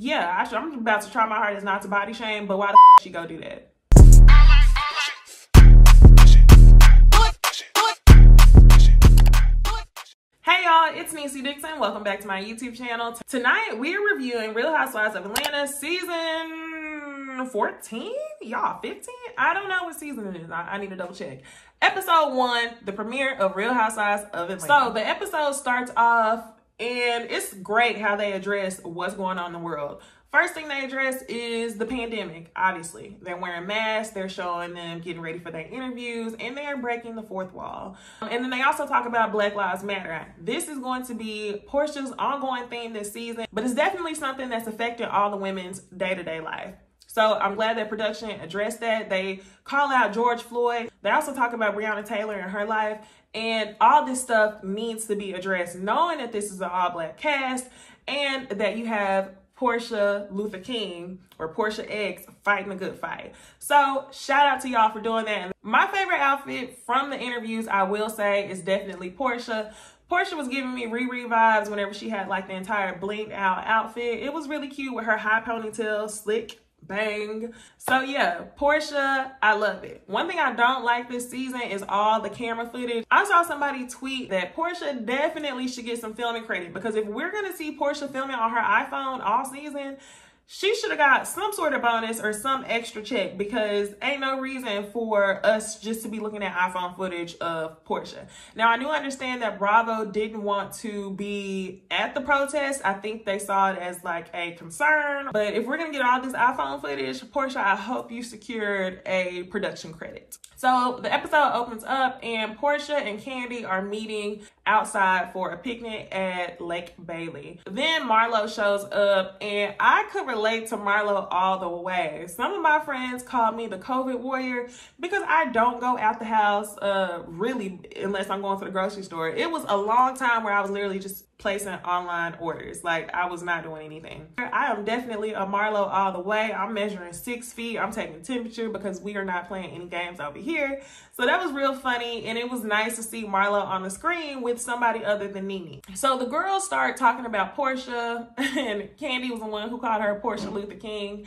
yeah, I'm about to try my hardest not to body shame, but why the she go do that? Hey y'all, it's NeceyDixon. Welcome back to my YouTube channel. Tonight we're reviewing Real Housewives of Atlanta season 14? Y'all, 15? I don't know what season it is. I need to double check. Episode 1, the premiere of Real Housewives of Atlanta. So the episode starts off and it's great how they address what's going on in the world. First thing they address is the pandemic, obviously. They're wearing masks, they're showing them getting ready for their interviews, and they're breaking the fourth wall. And then they also talk about Black Lives Matter. This is going to be Porsha's ongoing theme this season, but it's definitely something that's affecting all the women's day-to-day life. So I'm glad that production addressed that. They call out George Floyd. They also talk about Breonna Taylor and her life, and all this stuff needs to be addressed, knowing that this is an all-black cast and that you have Porsha Luther King, or Porsha X, fighting a good fight. So shout out to y'all for doing that. My favorite outfit from the interviews, I will say, is definitely Porsha. Porsha was giving me Riri vibes whenever she had like the entire blinged out outfit. It was really cute with her high ponytail, slick, bang. So yeah, Porsha, I love it. One thing I don't like this season is all the camera footage. I saw somebody tweet that Porsha definitely should get some filming credit, because if we're gonna see Porsha filming on her iPhone all season, she should have got some sort of bonus or some extra check, because ain't no reason for us just to be looking at iPhone footage of Porsha. Now, I do understand that Bravo didn't want to be at the protest. I think they saw it as like a concern. But if we're going to get all this iPhone footage, Porsha, I hope you secured a production credit. So the episode opens up and Porsha and Kandi are meeting outside for a picnic at Lake Bailey. Then Marlo shows up, and I could relate to Marlo all the way. Some of my friends call me the COVID warrior because I don't go out the house really unless I'm going to the grocery store. It was a long time where I was literally just placing online orders. Like, I was not doing anything. I am definitely a Marlo all the way. I'm measuring 6 feet. I'm taking temperature because we are not playing any games over here. So that was real funny, and it was nice to see Marlo on the screen with somebody other than Nene. So the girls start talking about Porsha, and Kandi was the one who called her Porsha Luther King.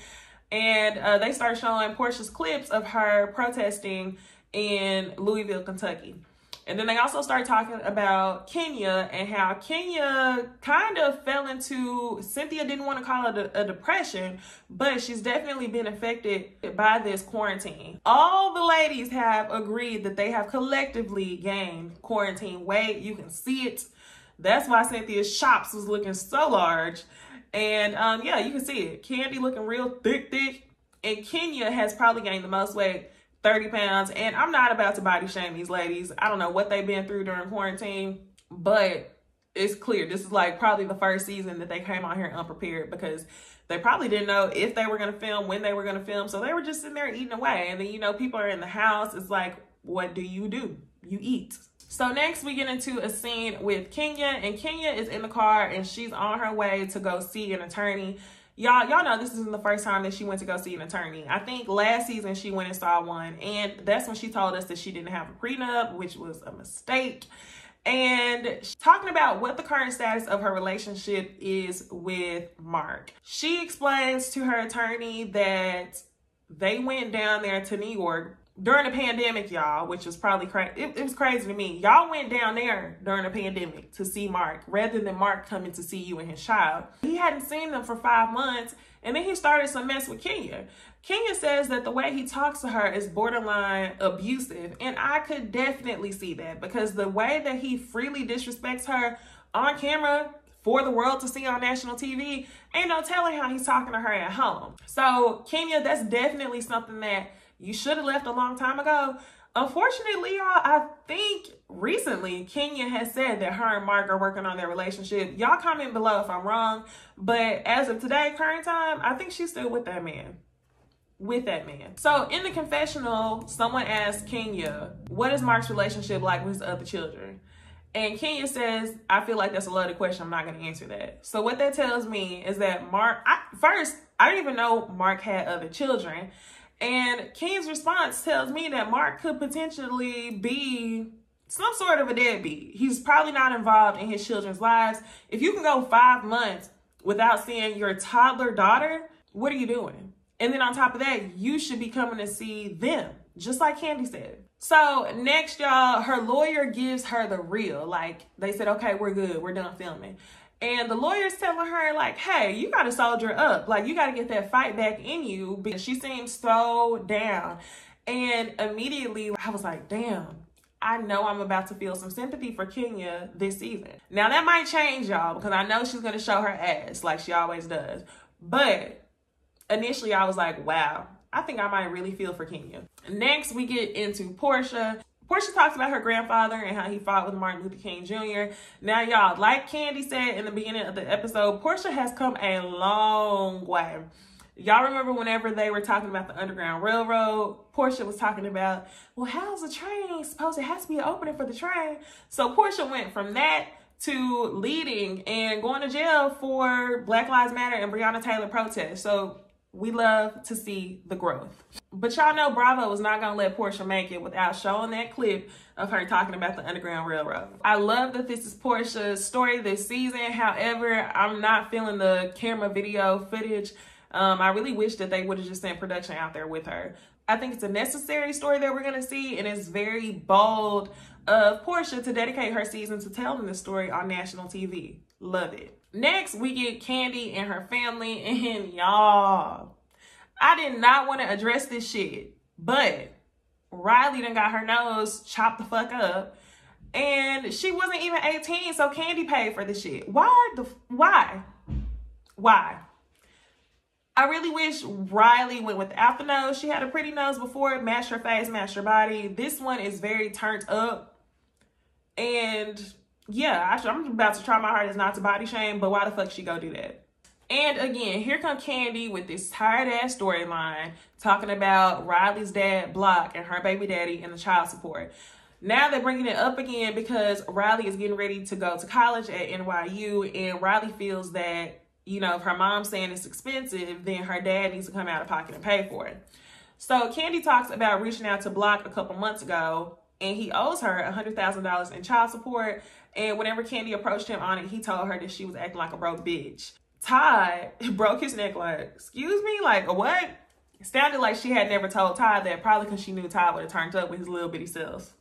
And they start showing Porsha's clips of her protesting in Louisville, Kentucky. And then they also start talking about Kenya and how Kenya kind of fell into, Cynthia didn't want to call it a depression, but she's definitely been affected by this quarantine. All the ladies have agreed that they have collectively gained quarantine weight. You can see it. That's why Cynthia's chops was looking so large. And yeah, you can see it. Kandi looking real thick. And Kenya has probably gained the most weight, 30 pounds. And I'm not about to body shame these ladies. I don't know what they've been through during quarantine, but it's clear this is like probably the first season that they came out here unprepared, because they probably didn't know if they were going to film, when they were going to film. So they were just sitting there eating away. And then, you know, people are in the house. It's like, what do? You eat. So next we get into a scene with Kenya, and Kenya is in the car and she's on her way to go see an attorney. Y'all know this isn't the first time that she went to go see an attorney. I think last season she went and saw one, and that's when she told us that she didn't have a prenup, which was a mistake. And she's talking about what the current status of her relationship is with Mark. She explains to her attorney that they went down there to New York during the pandemic, y'all, which was probably crazy. It was crazy to me. Y'all went down there during the pandemic to see Mark rather than Mark coming to see you and his child. He hadn't seen them for 5 months, and then he started some mess with Kenya. Kenya says that the way he talks to her is borderline abusive, and I could definitely see that, because the way that he freely disrespects her on camera for the world to see on national TV, ain't no telling how he's talking to her at home. So Kenya, that's definitely something that you should have left a long time ago. Unfortunately, y'all, I think recently Kenya has said that her and Mark are working on their relationship. Y'all comment below if I'm wrong, but as of today, current time, I think she's still with that man. So in the confessional, someone asked Kenya, what is Mark's relationship like with his other children? And Kenya says, I feel like that's a loaded question. I'm not going to answer that. So what that tells me is that Mark, I didn't even know Mark had other children. And Kenya's response tells me that Mark could potentially be some sort of a deadbeat. He's probably not involved in his children's lives. If you can go 5 months without seeing your toddler daughter, what are you doing? And then on top of that, you should be coming to see them, just like Kandi said. So next, y'all, her lawyer gives her the real. Like, they said, okay, we're good. We're done filming. And the lawyer's telling her, like, hey, you got to soldier up. Like, you got to get that fight back in you, because she seems so down. And immediately, I was like, damn, I know I'm about to feel some sympathy for Kenya this season. Now, that might change, y'all, because I know she's going to show her ass like she always does. But initially, I was like, wow, I think I might really feel for Kenya. Next, we get into Porsha. Porsha talks about her grandfather and how he fought with Martin Luther King Jr. Now, y'all, like Kandi said in the beginning of the episode, Porsha has come a long way. Y'all remember whenever they were talking about the Underground Railroad, Porsha was talking about, well, how's the train supposed to have to be an opening for the train? So Porsha went from that to leading and going to jail for Black Lives Matter and Breonna Taylor protests. So we love to see the growth. But y'all know Bravo was not going to let Porsha make it without showing that clip of her talking about the Underground Railroad. I love that this is Porsha's story this season. However, I'm not feeling the camera video footage. I really wish that they would have just sent production out there with her. I think it's a necessary story that we're going to see, and it's very bold of Porsha to dedicate her season to telling the story on national TV. Love it. Next, we get Kandi and her family, and y'all, I did not want to address this shit, but Riley done got her nose chopped the fuck up, and she wasn't even 18, so Kandi paid for the shit. Why? I really wish Riley went without the nose. She had a pretty nose before. Matched her face, matched her body. This one is very turned up. And yeah, I'm about to try my hardest not to body shame, but why the fuck she go do that? And again, here comes Kandi with this tired ass storyline talking about Riley's dad, Block, and her baby daddy and the child support. Now they're bringing it up again because Riley is getting ready to go to college at NYU, and Riley feels that, you know, if her mom's saying it's expensive, then her dad needs to come out of pocket and pay for it. So Kandi talks about reaching out to Block a couple months ago, and he owes her $100,000 in child support. And whenever Kandi approached him on it, he told her that she was acting like a broke bitch. Todd broke his neck like, excuse me, like a what? It sounded like she had never told Todd that, probably because she knew Todd would have turned up with his little bitty self.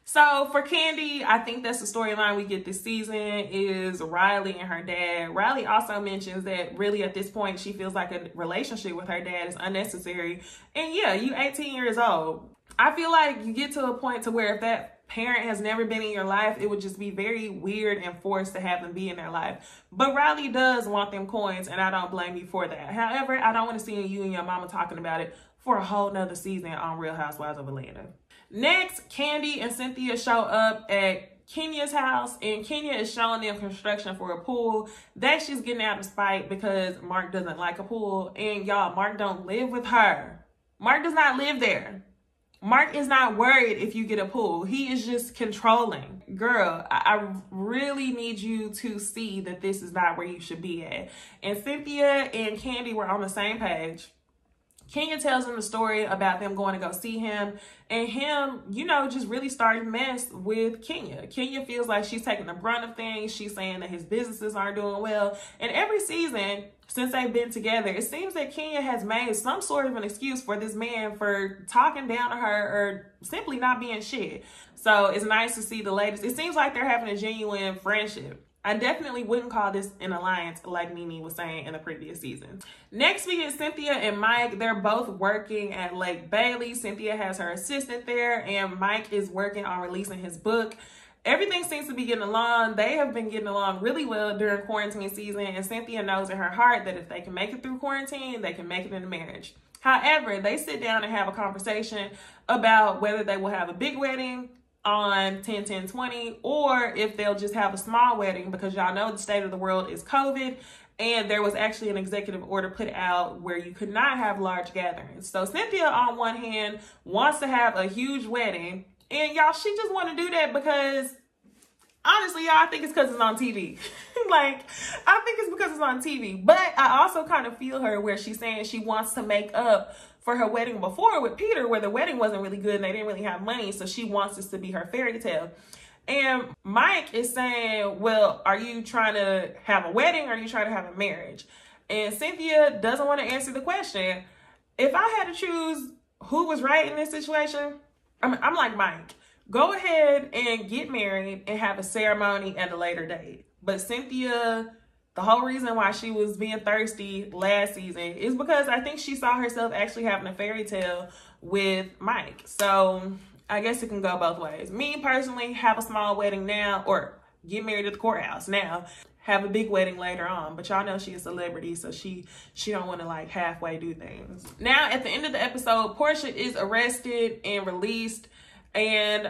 So for Kandi, I think that's the storyline we get this season, is Riley and her dad. Riley also mentions that really at this point, she feels like a relationship with her dad is unnecessary. And yeah, you 18 years old. I feel like you get to a point to where if that parent has never been in your life, it would just be very weird and forced to have them be in their life. But Riley does want them coins, and I don't blame you for that. However, I don't want to see you and your mama talking about it for a whole nother season on Real Housewives of Atlanta. Next, Kandi and Cynthia show up at Kenya's house, and Kenya is showing them construction for a pool that she's getting out of spite because Mark doesn't like a pool. And y'all, Mark don't live with her. Mark does not live there. Mark is not worried if you get a pool. He is just controlling. Girl, I really need you to see that this is not where you should be at. And Cynthia and Kandi were on the same page. Kenya tells him the story about them going to go see him, and him, you know, just really starting to mess with Kenya. Kenya feels like she's taking the brunt of things. She's saying that his businesses aren't doing well. And every season since they've been together, it seems that Kenya has made some sort of an excuse for this man for talking down to her or simply not being shit. So it's nice to see the latest. It seems like they're having a genuine friendship. I definitely wouldn't call this an alliance like Nene was saying in the previous season. Next, we get Cynthia and Mike. They're both working at Lake Bailey. Cynthia has her assistant there, and Mike is working on releasing his book. Everything seems to be getting along. They have been getting along really well during quarantine season, and Cynthia knows in her heart that if they can make it through quarantine, they can make it into marriage. However, they sit down and have a conversation about whether they will have a big wedding on 10-10-20, or if they'll just have a small wedding, because y'all know the state of the world is COVID, and there was actually an executive order put out where you could not have large gatherings. So Cynthia, on one hand, wants to have a huge wedding, and y'all, she just want to do that because, honestly, y'all, I think it's because it's on TV. Like, I think it's because it's on TV. But I also kind of feel her where she's saying she wants to make up for her wedding before with Peter, where the wedding wasn't really good and they didn't really have money. So she wants this to be her fairy tale. And Mike is saying, well, are you trying to have a wedding or are you trying to have a marriage? And Cynthia doesn't want to answer the question. If I had to choose who was right in this situation, I'm like Mike. Go ahead and get married and have a ceremony at a later date. But Cynthia, the whole reason why she was being thirsty last season is because I think she saw herself actually having a fairy tale with Mike. So I guess it can go both ways. Me personally, have a small wedding now, or get married at the courthouse now, have a big wedding later on. But y'all know she a celebrity, so she don't want to like halfway do things. Now at the end of the episode, Porsha is arrested and released. And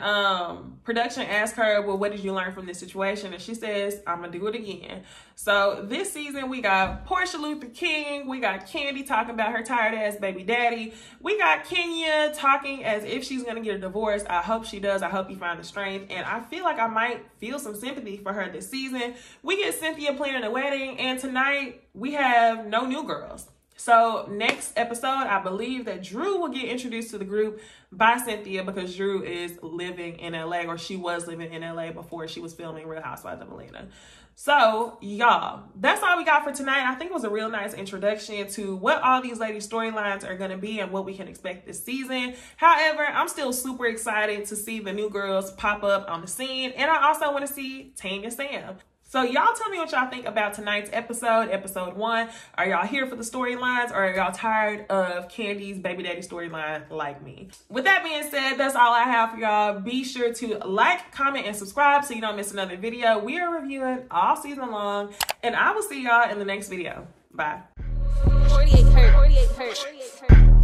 production asked her, well, what did you learn from this situation? And she says, I'm gonna do it again. So this season we got Porsha Luther King, we got Kandi talking about her tired ass baby daddy, we got Kenya talking as if she's gonna get a divorce. I hope she does. I hope you find the strength. And I feel like I might feel some sympathy for her this season. We get Cynthia planning a wedding, and tonight we have no new girls. So next episode, I believe that Drew will get introduced to the group by Cynthia, because Drew is living in LA, or she was living in LA before she was filming Real Housewives of Atlanta. So y'all, that's all we got for tonight. I think it was a real nice introduction to what all these ladies' storylines are going to be and what we can expect this season. However, I'm still super excited to see the new girls pop up on the scene. And I also want to see Tanya Sam. So y'all tell me what y'all think about tonight's episode, episode 1. Are y'all here for the storylines, or are y'all tired of Kandi's baby daddy storyline like me? With that being said, that's all I have for y'all. Be sure to like, comment, and subscribe so you don't miss another video. We are reviewing all season long, and I will see y'all in the next video. Bye. 48 hurt. 48 hurt. 48 hurt.